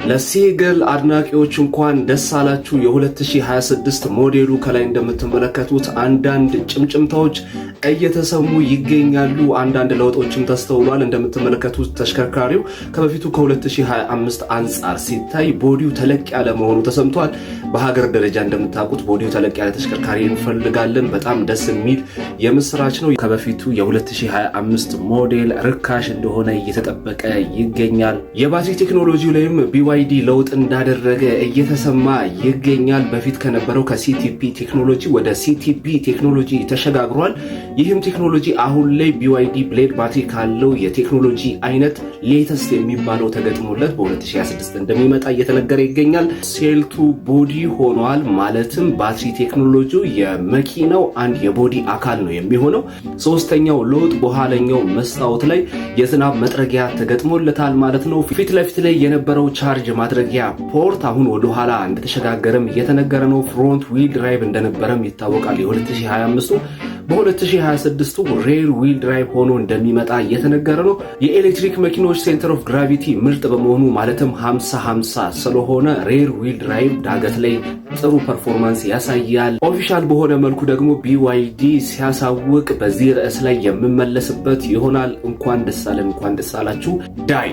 ለሲግል አድናቂዎች እንኳን ደስ አላችሁ። የ2026 ሞዴሉ ከላይ እንደምትመለከቱት አንዳንድ ጭምጭምታዎች እየተሰሙ ይገኛሉ። አንዳንድ ለውጦችም ተስተውሏል። እንደምትመለከቱት ተሽከርካሪው ከበፊቱ ከ2025 አንጻር ሲታይ ቦዲው ተለቅ ያለ መሆኑ ተሰምቷል። በሀገር ደረጃ እንደምታውቁት ቦዲው ተለቅ ያለ ተሽከርካሪ እንፈልጋለን። በጣም ደስ የሚል የምስራች ነው። ከበፊቱ የ2025 ሞዴል ርካሽ እንደሆነ እየተጠበቀ ይገኛል። የባትሪ ቴክኖሎጂው ላይም BYD ለውጥ እንዳደረገ እየተሰማ ይገኛል። በፊት ከነበረው ከCTP ቴክኖሎጂ ወደ CTB ቴክኖሎጂ ተሸጋግሯል። ይህም ቴክኖሎጂ አሁን ላይ BYD ብሌድ ባትሪ ካለው የቴክኖሎጂ አይነት ሌተስት የሚባለው ተገጥሞለት በ2026 እንደሚመጣ እየተነገረ ይገኛል። ሴልቱ ቦዲ ሆኗል። ማለትም ባትሪ ቴክኖሎጂው የመኪናው አንድ የቦዲ አካል ነው የሚሆነው። ሶስተኛው ለውጥ በኋለኛው መስታወት ላይ የዝናብ መጥረጊያ ተገጥሞለታል ማለት ነው። ፊት ለፊት ላይ የነበረው ቻርጅ ማድረጊያ ፖርት አሁን ወደ ኋላ እንደተሸጋገረም እየተነገረ ነው። ፍሮንት ዊል ድራይቭ እንደነበረም ይታወቃል። የ2025 በ2026 ሬር ዊል ድራይቭ ሆኖ እንደሚመጣ እየተነገረ ነው። የኤሌክትሪክ መኪኖች ሴንተር ኦፍ ግራቪቲ ምርጥ በመሆኑ ማለትም 50-50 ስለሆነ ሬር ዊል ድራይቭ ዳገት ላይ ጥሩ ፐርፎርማንስ ያሳያል። ኦፊሻል በሆነ መልኩ ደግሞ BYD ሲያሳውቅ በዚህ ርዕስ ላይ የምመለስበት ይሆናል። እንኳን ደስ አለን፣ እንኳን ደስ አላችሁ ዳይ